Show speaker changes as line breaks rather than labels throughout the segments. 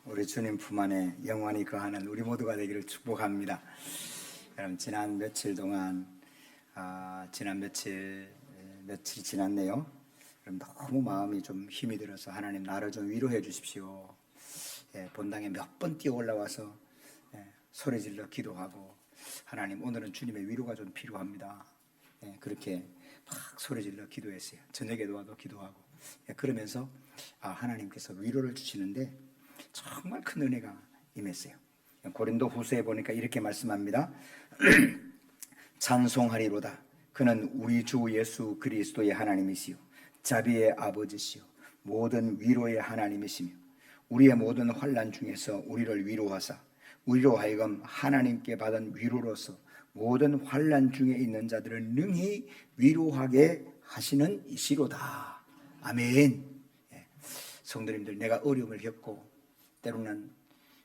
우리 주님 품 안에 영원히 거하는 우리 모두가 되기를 축복합니다. 여러분 지난 며칠 동안 며칠이 지났네요. 여러분 너무 마음이 좀 힘이 들어서 하나님 나를 좀 위로해 주십시오. 본당에 몇 번 뛰어 올라와서 소리 질러 기도하고 하나님 오늘은 주님의 위로가 좀 필요합니다. 그렇게 막 소리 질러 기도했어요. 저녁에도 와도 기도하고 그러면서 하나님께서 위로를 주시는데 정말 큰 은혜가 임했어요. 고린도 후서에 보니까 이렇게 말씀합니다. 찬송하리로다. 그는 우리 주 예수 그리스도의 하나님이시요 자비의 아버지시요 모든 위로의 하나님이시며 우리의 모든 환난 중에서 우리를 위로하사 우리로 하여금 하나님께 받은 위로로서 모든 환난 중에 있는 자들을 능히 위로하게 하시는 이시로다. 아멘. 성도님들, 내가 어려움을 겪고 때로는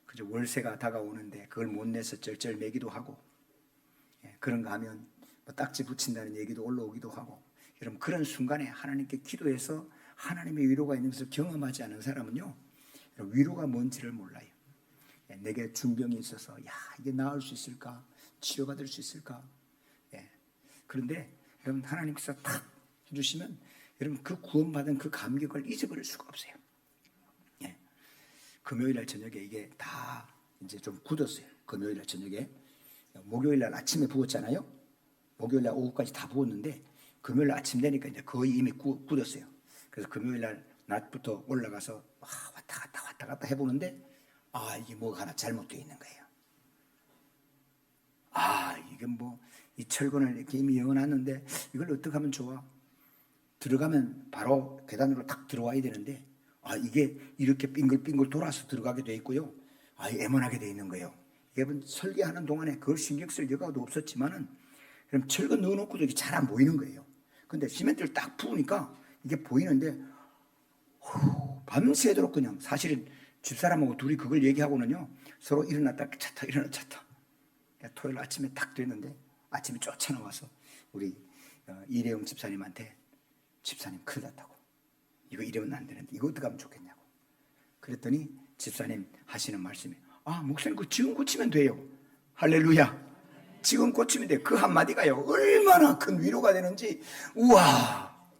그저 월세가 다가오는데 그걸 못 내서 쩔쩔매기도 하고 그런가 하면 뭐 딱지 붙인다는 얘기도 올라오기도 하고, 여러분 그런 순간에 하나님께 기도해서 하나님의 위로가 있는 것을 경험하지 않은 사람은요, 위로가 뭔지를 몰라요. 내게 중병이 있어서 이게 나을 수 있을까, 치료받을 수 있을까. 그런데 여러분 하나님께서 탁 해주시면 여러분 그 구원받은 그 감격을 잊어버릴 수가 없어요. 금요일날 저녁에 이게 다 이제 좀 굳었어요. 금요일날 저녁에, 목요일날 아침에 부었잖아요. 목요일날 오후까지 다 부었는데 금요일날 아침 되니까 이제 거의 이미 굳었어요. 그래서 금요일날 낮부터 올라가서 왔다 갔다 해보는데 이게 뭐가 하나 잘못되어 있는 거예요. 이게 뭐 이 철근을 이렇게 이미 열어놨는데 이걸 어떻게 하면 좋아? 들어가면 바로 계단으로 탁 들어와야 되는데 이게 이렇게 빙글빙글 돌아서 들어가게 돼 있고요. 애원하게 돼 있는 거예요. 여러분 설계하는 동안에 그걸 신경 쓸 여가도 없었지만은 그럼 철근 넣어놓고도 이게 잘 안 보이는 거예요. 근데 시멘트를 딱 부으니까 이게 보이는데 밤새도록 그냥, 사실은 집사람하고 둘이 그걸 얘기하고는요 서로 일어났다 찼다 일어났다 찼다. 토요일 아침에 딱 됐는데 아침에 쫓아나와서 우리 이래영 집사님한테, 집사님 큰일 났다고, 이거 이러면 안 되는데 이거 어떻게 하면 좋겠냐고. 그랬더니 집사님 하시는 말씀이 목사님 그거 지금 고치면 돼요. 할렐루야. 지금 고치면 돼요. 그 한마디가요 얼마나 큰 위로가 되는지. 우와,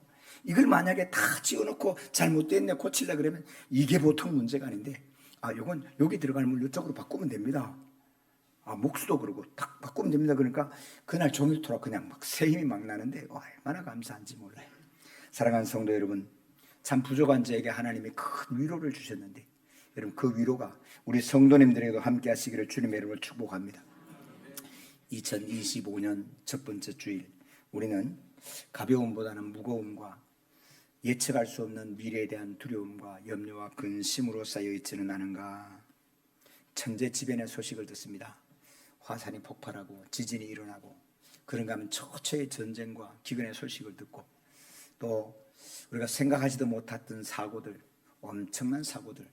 이걸 만약에 다 지어놓고 잘못됐네 고치려 그러면 이게 보통 문제가 아닌데 요건 여기 들어가는 물 이쪽으로 바꾸면 됩니다. 목수도 그러고 딱 바꾸면 됩니다. 그러니까 그날 종일토록 그냥 막 새 힘이 막 나는데 얼마나 감사한지 몰라요. 사랑하는 성도 여러분, 참 부족한 자에게 하나님이 큰 위로를 주셨는데 여러분 그 위로가 우리 성도님들에게도 함께 하시기를 주님의 이름으로 축복합니다. 2025년 첫 번째 주일, 우리는 가벼움보다는 무거움과 예측할 수 없는 미래에 대한 두려움과 염려와 근심으로 쌓여있지는 않은가. 천재지변의 소식을 듣습니다. 화산이 폭발하고 지진이 일어나고, 그런가 하면 처처의 전쟁과 기근의 소식을 듣고, 또 우리가 생각하지도 못했던 사고들, 엄청난 사고들,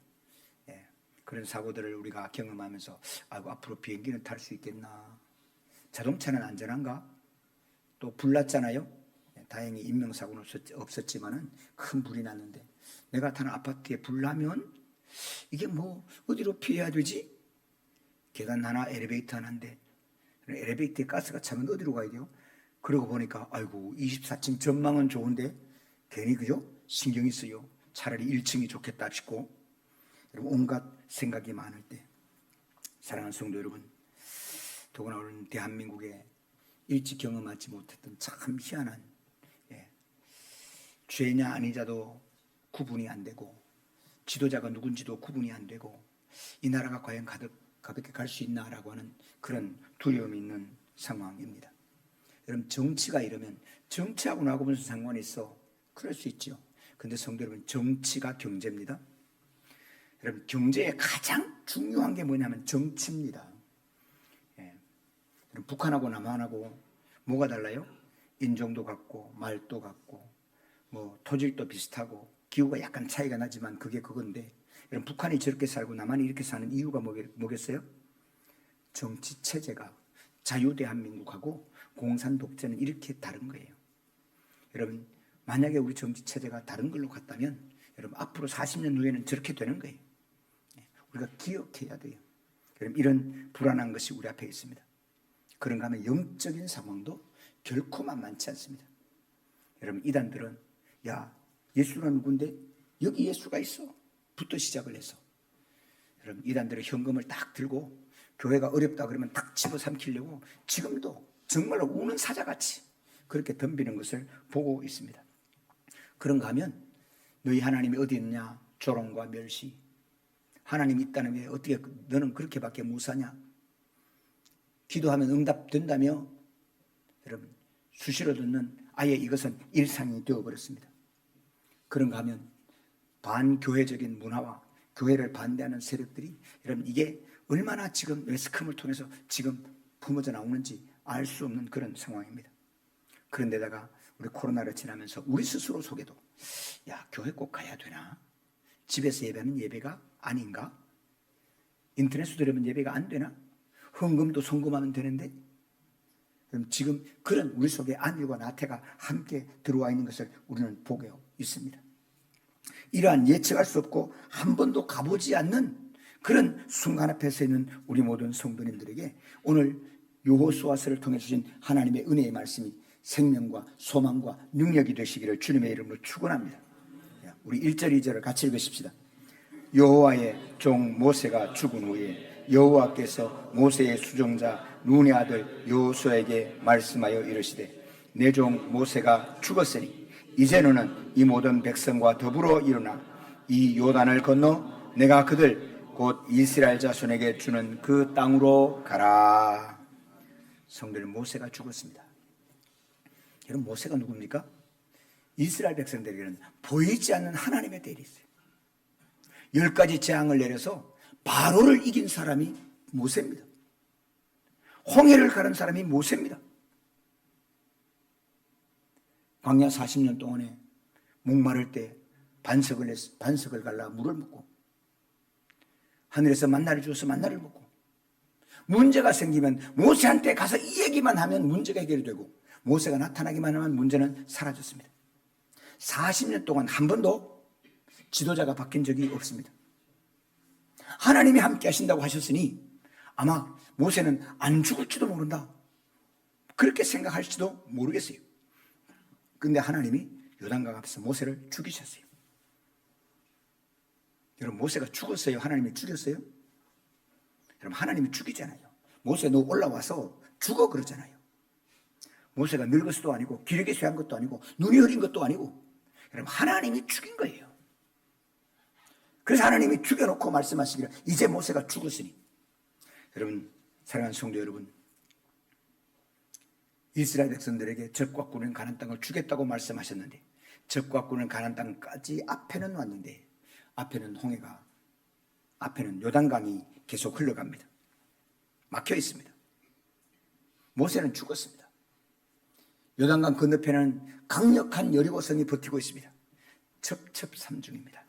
그런 사고들을 우리가 경험하면서 앞으로 비행기는 탈 수 있겠나, 자동차는 안전한가, 또 불났잖아요. 다행히 인명사고는 없었지만은 큰 불이 났는데, 내가 타는 아파트에 불 나면 이게 뭐 어디로 피해야 되지? 계단 하나, 엘리베이터 하나인데 엘리베이터에 가스가 차면 어디로 가야 돼요? 그러고 보니까 24층 전망은 좋은데 괜히 그죠? 신경이 쓰여. 차라리 1층이 좋겠다 싶고, 여러분 온갖 생각이 많을 때, 사랑하는 성도 여러분, 더구나 오늘 대한민국에 일찍 경험하지 못했던 참 희한한 죄냐 아니자도 구분이 안 되고, 지도자가 누군지도 구분이 안 되고, 이 나라가 과연 가볍게 갈 수 있나라고 하는 그런 두려움이 있는 상황입니다. 여러분 정치가 이러면 정치하고 나하고 무슨 상관이 있어? 그럴 수 있죠. 근데 성도 여러분, 정치가 경제입니다. 여러분 경제의 가장 중요한 게 뭐냐면 정치입니다. 여러분 북한하고 남한하고 뭐가 달라요? 인종도 같고 말도 같고 뭐 토질도 비슷하고 기후가 약간 차이가 나지만 그게 그건데, 여러분 북한이 저렇게 살고 남한이 이렇게 사는 이유가 뭐겠어요? 정치 체제가 자유대한민국하고 공산독재는 이렇게 다른 거예요. 여러분 만약에 우리 정치 체제가 다른 걸로 갔다면 여러분 앞으로 40년 후에는 저렇게 되는 거예요. 우리가 기억해야 돼요. 그럼 이런 불안한 것이 우리 앞에 있습니다. 그런가 하면 영적인 상황도 결코 만만치 않습니다. 여러분, 이단들은 야, 예수가 누군데? 여기 예수가 있어 부터 시작을 해서, 여러분, 이단들은 현금을 딱 들고 교회가 어렵다 그러면 딱 집어삼키려고 지금도 정말로 우는 사자같이 그렇게 덤비는 것을 보고 있습니다. 그런가 하면 너희 하나님이 어디 있느냐? 조롱과 멸시. 하나님이 있다는 게 어떻게 너는 그렇게밖에 못사냐? 기도하면 응답된다며? 여러분, 수시로 듣는 아예 이것은 일상이 되어버렸습니다. 그런가 하면 반교회적인 문화와 교회를 반대하는 세력들이, 여러분, 이게 얼마나 지금 매스컴을 통해서 지금 품어져 나오는지 알 수 없는 그런 상황입니다. 그런데다가 우리 코로나를 지나면서 우리 스스로 속에도 야, 교회 꼭 가야 되나? 집에서 예배는 예배가 아닌가? 인터넷으로 들으면 예배가 안 되나? 헌금도 송금하면 되는데? 그럼 지금 그런 우리 속에 안일과 나태가 함께 들어와 있는 것을 우리는 보고 있습니다. 이러한 예측할 수 없고 한 번도 가보지 않는 그런 순간 앞에 서 있는 우리 모든 성도님들에게 오늘 여호수아서를 통해 주신 하나님의 은혜의 말씀이 생명과 소망과 능력이 되시기를 주님의 이름으로 축원합니다. 우리 1절 2절을 같이 읽으십시다. 여호와의 종 모세가 죽은 후에 여호와께서 모세의 수종자 눈의 아들 여호수아에게 말씀하여 이르시되 내 종 모세가 죽었으니 이제 너는 이 모든 백성과 더불어 일어나 이 요단을 건너 내가 그들 곧 이스라엘 자손에게 주는 그 땅으로 가라. 성도들, 모세가 죽었습니다. 여러분, 모세가 누굽니까? 이스라엘 백성들에게는 보이지 않는 하나님의 대리 있어요. 10가지 재앙을 내려서 바로를 이긴 사람이 모세입니다. 홍해를 가른 사람이 모세입니다. 광야 40년 동안에 목마를 때 반석을 갈라 물을 먹고, 하늘에서 만나를 주어서 만나를 먹고, 문제가 생기면 모세한테 가서 이 얘기만 하면 문제가 해결이 되고, 모세가 나타나기만 하면 문제는 사라졌습니다. 40년 동안 한 번도 지도자가 바뀐 적이 없습니다. 하나님이 함께 하신다고 하셨으니 아마 모세는 안 죽을지도 모른다, 그렇게 생각할지도 모르겠어요. 근데 하나님이 요단강 앞에서 모세를 죽이셨어요. 여러분, 모세가 죽었어요? 하나님이 죽였어요? 여러분, 하나님이 죽이잖아요. 모세 너 올라와서 죽어 그러잖아요. 모세가 늙어서도 아니고 기력이 쇠한 것도 아니고 눈이 흐린 것도 아니고, 여러분, 하나님이 죽인 거예요. 그래서 하나님이 죽여놓고 말씀하시기를 이제 모세가 죽었으니. 여러분, 사랑하는 성도 여러분, 이스라엘 백성들에게 적과 꾸는 가나안 땅을 주겠다고 말씀하셨는데, 적과 꾸는 가나안 땅까지 앞에는 왔는데 앞에는 홍해가, 앞에는 요단강이 계속 흘러갑니다. 막혀 있습니다. 모세는 죽었습니다. 요단강 건너편에는 강력한 여리고성이 버티고 있습니다. 첩첩삼중입니다.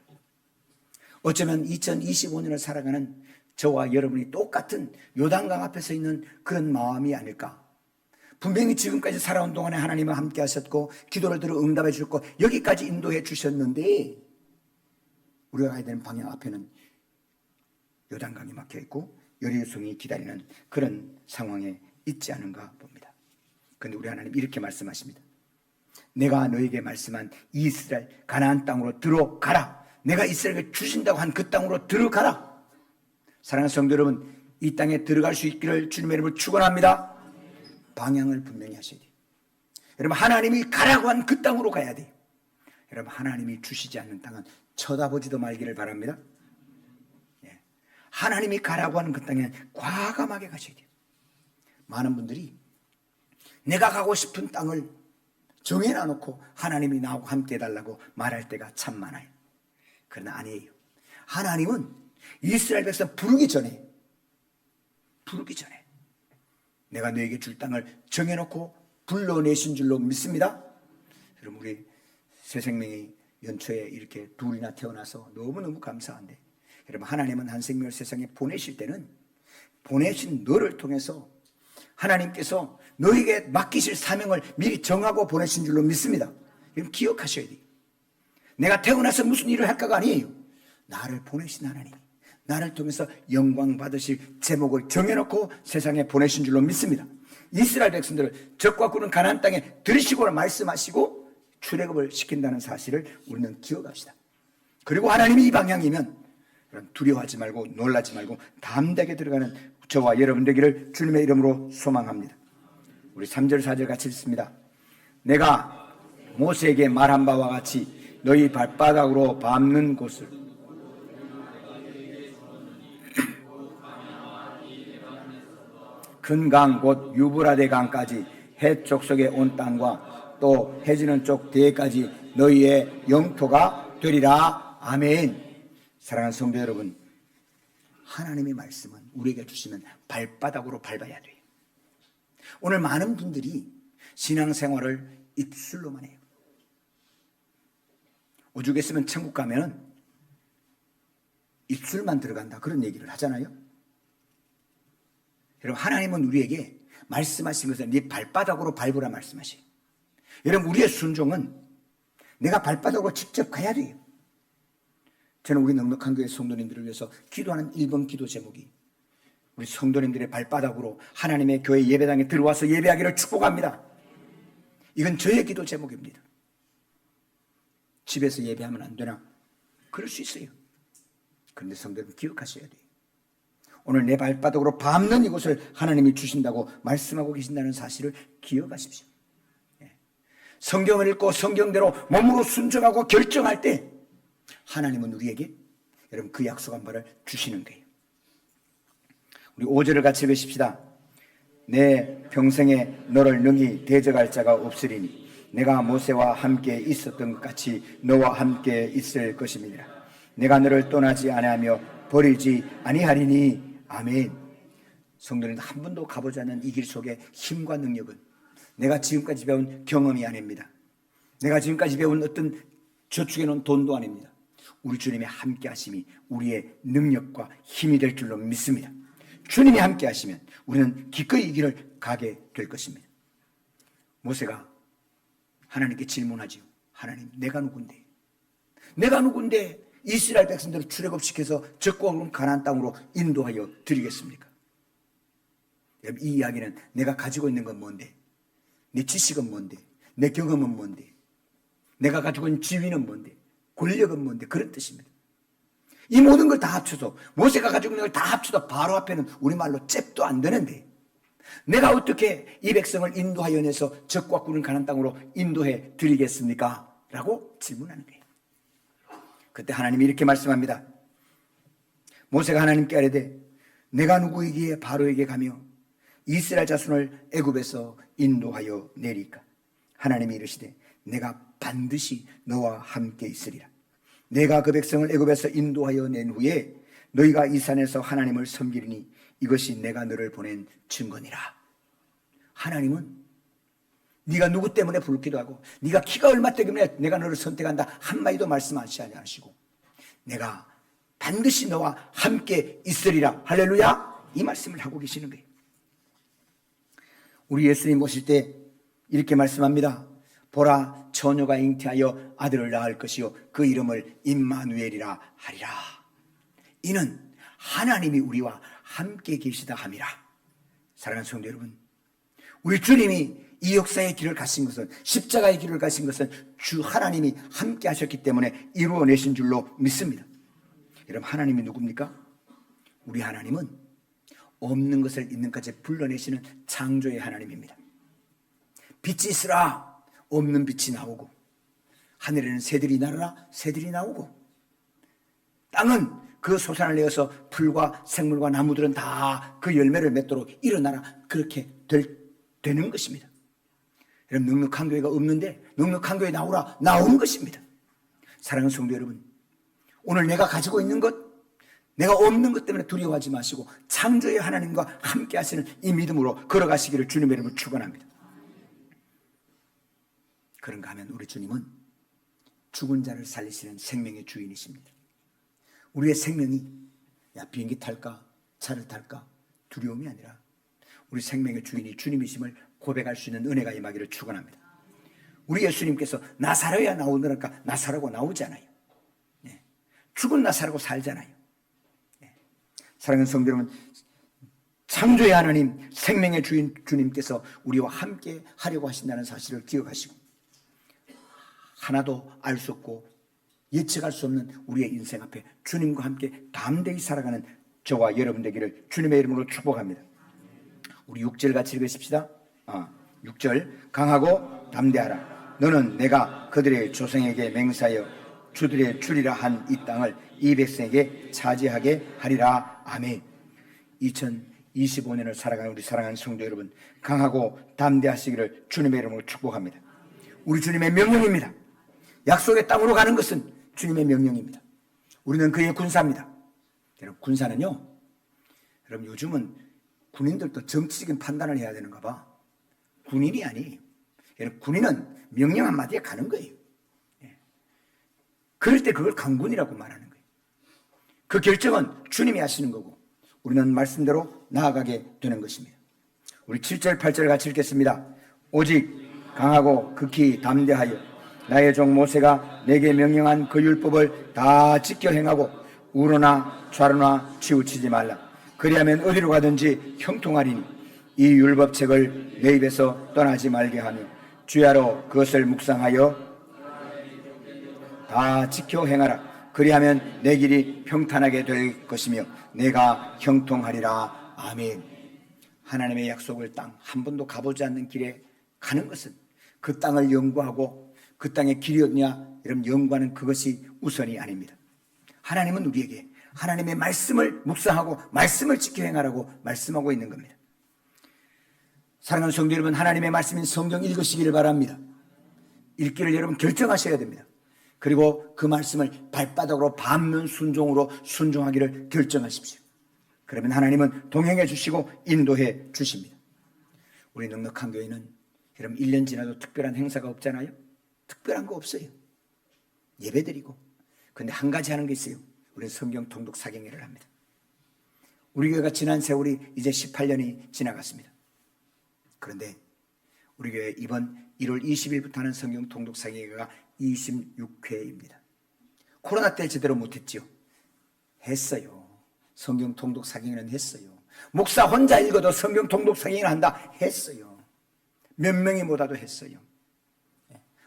어쩌면 2025년을 살아가는 저와 여러분이 똑같은 요단강 앞에 서 있는 그런 마음이 아닐까. 분명히 지금까지 살아온 동안에 하나님과 함께 하셨고 기도를 들어 응답해 주셨고 여기까지 인도해 주셨는데, 우리가 가야 되는 방향 앞에는 요단강이 막혀 있고 여리고성이 기다리는 그런 상황에 있지 않은가 봅니다. 그런데 우리 하나님 이렇게 말씀하십니다. 내가 너에게 말씀한 이스라엘 가나안 땅으로 들어가라. 내가 이스라엘에게 주신다고 한 그 땅으로 들어가라. 사랑하는 성도 여러분, 이 땅에 들어갈 수 있기를 주님의 이름으로 축원합니다. 방향을 분명히 하셔야 돼요. 여러분, 하나님이 가라고 한 그 땅으로 가야 돼요. 여러분, 하나님이 주시지 않는 땅은 쳐다보지도 말기를 바랍니다. 하나님이 가라고 하는 그 땅에 과감하게 가셔야 돼요. 많은 분들이 내가 가고 싶은 땅을 정해놔놓고 하나님이 나하고 함께 해달라고 말할 때가 참 많아요. 그러나 아니에요. 하나님은 이스라엘 백성 부르기 전에 내가 너에게 줄 땅을 정해놓고 불러내신 줄로 믿습니다. 여러분, 우리 새 생명이 연초에 이렇게 둘이나 태어나서 너무너무 감사한데, 여러분, 하나님은 한 생명을 세상에 보내실 때는 보내신 너를 통해서 하나님께서 너에게 맡기실 사명을 미리 정하고 보내신 줄로 믿습니다. 여러분, 기억하셔야 돼요. 내가 태어나서 무슨 일을 할까가 아니에요. 나를 보내신 하나님이 나를 통해서 영광 받으실 제목을 정해놓고 세상에 보내신 줄로 믿습니다. 이스라엘 백성들을 적과 꾸는 가나안 땅에 들이시고 말씀하시고 출애굽을 시킨다는 사실을 우리는 기억합시다. 그리고 하나님이 이 방향이면 두려워하지 말고 놀라지 말고 담대하게 들어가는 저와 여러분 되기를 주님의 이름으로 소망합니다. 우리 3절 4절 같이 읽습니다. 내가 모세에게 말한 바와 같이 너희 발바닥으로 밟는 곳을 큰 강 곧 유브라데 강까지 해쪽 속에 온 땅과 또 해지는 쪽 대까지 너희의 영토가 되리라. 아멘. 사랑하는 성도 여러분, 하나님의 말씀은 우리에게 주시면 발바닥으로 밟아야 돼요. 오늘 많은 분들이 신앙생활을 입술로만 해요. 오죽했으면 천국 가면 입술만 들어간다 그런 얘기를 하잖아요. 여러분, 하나님은 우리에게 말씀하신 것을 네 발바닥으로 밟으라 말씀하셔요. 여러분, 우리의 순종은 내가 발바닥으로 직접 가야 돼요. 저는 우리 넉넉한 교회 성도님들을 위해서 기도하는 1번 기도 제목이 우리 성도님들의 발바닥으로 하나님의 교회 예배당에 들어와서 예배하기를 축복합니다. 이건 저의 기도 제목입니다. 집에서 예배하면 안 되나? 그럴 수 있어요. 그런데 성도 여러분, 기억하셔야 돼요. 오늘 내 발바닥으로 밟는 이곳을 하나님이 주신다고 말씀하고 계신다는 사실을 기억하십시오. 성경을 읽고 성경대로 몸으로 순종하고 결정할 때 하나님은 우리에게 여러분 그 약속한 바를 주시는 거예요. 우리 5절을 같이 읽으십시다. 내 평생에 너를 능히 대적할 자가 없으리니 내가 모세와 함께 있었던 것 같이 너와 함께 있을 것입니다. 내가 너를 떠나지 아니하며 버리지 아니하리니. 아멘. 성도님들, 한 번도 가보지 않은 이 길 속에 힘과 능력은 내가 지금까지 배운 경험이 아닙니다. 내가 지금까지 배운 어떤 저축해 놓은 돈도 아닙니다. 우리 주님의 함께 하심이 우리의 능력과 힘이 될 줄로 믿습니다. 주님이 함께 하시면 우리는 기꺼이 이 길을 가게 될 것입니다. 모세가 하나님께 질문하지요. 하나님, 내가 누군데? 내가 누군데 이스라엘 백성들을 출애굽시켜서 적과 온 가나안 땅으로 인도하여 드리겠습니까? 여러분, 이 이야기는 내가 가지고 있는 건 뭔데? 내 지식은 뭔데? 내 경험은 뭔데? 내가 가지고 있는 지위는 뭔데? 권력은 뭔데? 그런 뜻입니다. 이 모든 걸 다 합쳐서, 모세가 가지고 있는 걸 다 합쳐서 바로 앞에는 우리말로 잽도 안 되는데 내가 어떻게 이 백성을 인도하여 내서 적과 꾸는 가나안 땅으로 인도해 드리겠습니까? 라고 질문하는 거예요. 그때 하나님이 이렇게 말씀합니다. 모세가 하나님께 아뢰되 내가 누구이기에 바로에게 가며 이스라엘 자손을 애굽에서 인도하여 내리까? 하나님이 이르시되 내가 반드시 너와 함께 있으리라. 내가 그 백성을 애굽에서 인도하여 낸 후에 너희가 이 산에서 하나님을 섬기리니 이것이 내가 너를 보낸 증거니라. 하나님은 네가 누구 때문에 부르기도 하고 네가 키가 얼마 때문에 내가 너를 선택한다 한마디도 말씀하시지 않으시고 내가 반드시 너와 함께 있으리라. 할렐루야. 이 말씀을 하고 계시는 거예요. 우리 예수님 모실 때 이렇게 말씀합니다. 보라, 처녀가 잉태하여 아들을 낳을 것이요 그 이름을 임마누엘이라 하리라. 이는 하나님이 우리와 함께 계시다 함이라. 사랑하는 성도 여러분, 우리 주님이 이 역사의 길을 가신 것은, 십자가의 길을 가신 것은 주 하나님이 함께 하셨기 때문에 이루어내신 줄로 믿습니다. 여러분, 하나님이 누굽니까? 우리 하나님은 없는 것을 있는 것까지 불러내시는 창조의 하나님입니다. 빛이 있으라, 없는 빛이 나오고, 하늘에는 새들이 날아라, 새들이 나오고, 땅은 그 소산을 내어서 풀과 생물과 나무들은 다 그 열매를 맺도록 일어나라. 그렇게 되는 것입니다. 여러분, 넉넉한 교회가 없는데 넉넉한 교회 나오라, 나오는 것입니다. 사랑하는 성도 여러분, 오늘 내가 가지고 있는 것, 내가 없는 것 때문에 두려워하지 마시고 창조의 하나님과 함께 하시는 이 믿음으로 걸어가시기를 주님의 이름으로 축원합니다. 그런가 하면 우리 주님은 죽은 자를 살리시는 생명의 주인이십니다. 우리의 생명이 비행기 탈까 차를 탈까 두려움이 아니라 우리 생명의 주인이 주님이심을 고백할 수 있는 은혜가 임하기를 축원합니다. 우리 예수님께서 나사로야 나오느랄까 나사로고 나오잖아요. 죽은 나사로고 살잖아요. 사랑하는 성도 여러분, 창조의 하나님, 생명의 주인 주님께서 우리와 함께 하려고 하신다는 사실을 기억하시고, 하나도 알 수 없고 예측할 수 없는 우리의 인생 앞에 주님과 함께 담대히 살아가는 저와 여러분 되기를 주님의 이름으로 축복합니다. 우리 6절 같이 읽으십시다. 6절, 강하고 담대하라. 너는 내가 그들의 조상에게 맹세하여 주들의 주리라 한 이 땅을 이 백성에게 차지하게 하리라. 아멘. 2025년을 살아가는 우리 사랑하는 성도 여러분, 강하고 담대하시기를 주님의 이름으로 축복합니다. 우리 주님의 명령입니다. 약속의 땅으로 가는 것은 주님의 명령입니다. 우리는 그의 군사입니다. 여러분, 군사는요, 여러분 요즘은 군인들도 정치적인 판단을 해야 되는가 봐. 군인이 아니에요. 여러분, 군인은 명령 한마디에 가는 거예요. 그럴 때 그걸 강군이라고 말하는 거예요. 그 결정은 주님이 하시는 거고 우리는 말씀대로 나아가게 되는 것입니다. 우리 7절 8절 같이 읽겠습니다. 오직 강하고 극히 담대하여 나의 종 모세가 내게 명령한 그 율법을 다 지켜 행하고 우로나 좌로나 치우치지 말라. 그리하면 어디로 가든지 형통하리니 이 율법책을 내 입에서 떠나지 말게 하며 주야로 그것을 묵상하여 다 지켜 행하라. 그리하면 내 길이 평탄하게 될 것이며 내가 형통하리라. 아멘. 하나님의 약속을 땅 한 번도 가보지 않는 길에 가는 것은 그 땅을 연구하고 그 땅의 길이 어디냐 이런 연구하는 그것이 우선이 아닙니다. 하나님은 우리에게 하나님의 말씀을 묵상하고 말씀을 지켜 행하라고 말씀하고 있는 겁니다. 사랑하는 성도 여러분, 하나님의 말씀인 성경 읽으시기를 바랍니다. 읽기를 여러분 결정하셔야 됩니다. 그리고 그 말씀을 발바닥으로 밟는 순종으로 순종하기를 결정하십시오. 그러면 하나님은 동행해 주시고 인도해 주십니다. 우리 넉넉한 교회는 여러분 1년 지나도 특별한 행사가 없잖아요. 특별한 거 없어요. 예배드리고. 근데 한 가지 하는 게 있어요. 우리는 성경 통독 사경회를 합니다. 우리 교회가 지난 세월이 이제 18년이 지나갔습니다. 그런데 우리 교회 이번 1월 20일부터 하는 성경 통독 사경회가 26회입니다. 코로나 때 제대로 못했지요. 했어요. 성경 통독 사경회는 했어요. 목사 혼자 읽어도 성경 통독 사경회를 한다 했어요. 몇 명이 못 와도 했어요.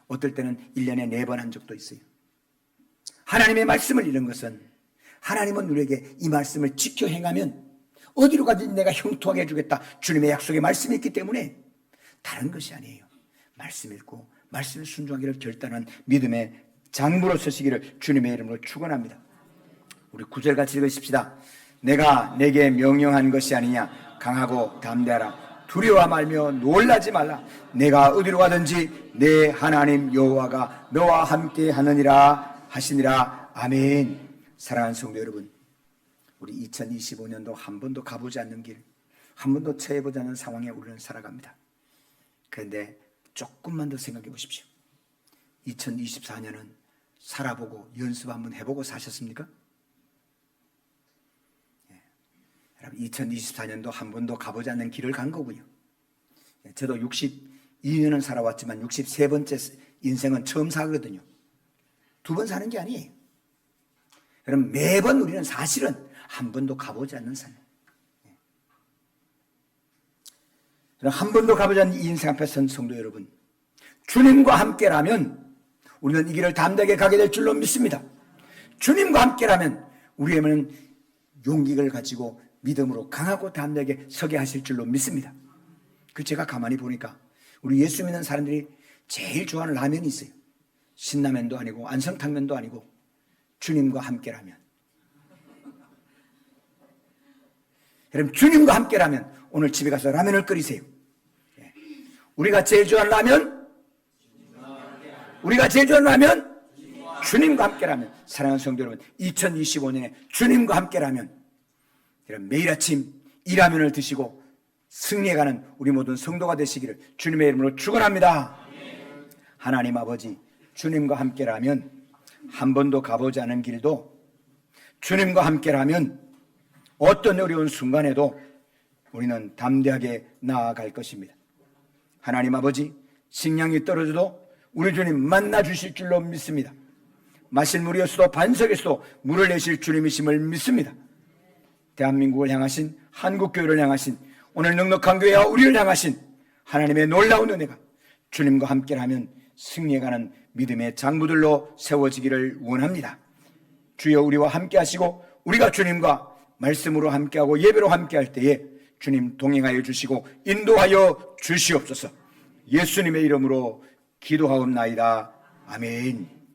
어떨 때는 1년에 4번 한 적도 있어요. 하나님의 말씀을 읽는 것은 하나님은 우리에게 이 말씀을 지켜 행하면 어디로 가든 내가 형통하게 해주겠다. 주님의 약속의 말씀이 있기 때문에 다른 것이 아니에요. 말씀 읽고 말씀을 순종하기를 결단한 믿음의 장부로 서시기를 주님의 이름으로 축원합니다. 우리 9절 같이 읽으십시다. 내가 내게 명령한 것이 아니냐. 강하고 담대하라. 두려워 말며 놀라지 말라. 내가 어디로 가든지 내 하나님 여호와가 너와 함께 하느니라 하시니라. 아멘. 사랑하는 성도 여러분, 우리 2025년도 한 번도 가보지 않는 길, 한 번도 처해보지 않는 상황에 우리는 살아갑니다. 그런데 조금만 더 생각해 보십시오. 2024년은 살아보고 연습 한번 해보고 사셨습니까? 여러분 2024년도 한 번도 가보지 않는 길을 간 거고요. 저도 62년은 살아왔지만 63번째 인생은 처음 사거든요. 2번 사는 게 아니에요. 여러분 매번 우리는 사실은 한 번도 가보지 않는 삶. 한 번도 가보지 않는 이 인생 앞에 선 성도 여러분, 주님과 함께라면 우리는 이 길을 담대하게 가게 될 줄로 믿습니다. 주님과 함께라면 우리에게는 용기를 가지고 믿음으로 강하고 담대하게 서게 하실 줄로 믿습니다. 그 제가 가만히 보니까 우리 예수 믿는 사람들이 제일 좋아하는 라면이 있어요. 신라면도 아니고 안성탕면도 아니고 주님과 함께라면. 여러분 주님과 함께라면 오늘 집에 가서 라면을 끓이세요. 우리가 제일 좋아하는 라면, 우리가 제일 좋아하는 라면, 주님과 함께라면. 사랑하는 성도 여러분, 2025년에 주님과 함께라면 여러분 매일 아침 이 라면을 드시고 승리해가는 우리 모든 성도가 되시기를 주님의 이름으로 축원합니다. 하나님 아버지, 주님과 함께라면 한 번도 가보지 않은 길도 주님과 함께라면 어떤 어려운 순간에도 우리는 담대하게 나아갈 것입니다. 하나님 아버지, 식량이 떨어져도 우리 주님 만나 주실 줄로 믿습니다. 마실 물이었어도 반석에서도 물을 내실 주님이심을 믿습니다. 대한민국을 향하신, 한국교회를 향하신, 오늘 넉넉한 교회와 우리를 향하신 하나님의 놀라운 은혜가 주님과 함께하면 승리해가는 믿음의 장부들로 세워지기를 원합니다. 주여 우리와 함께 하시고 우리가 주님과 말씀으로 함께하고 예배로 함께할 때에 주님 동행하여 주시고 인도하여 주시옵소서. 예수님의 이름으로 기도하옵나이다. 아멘.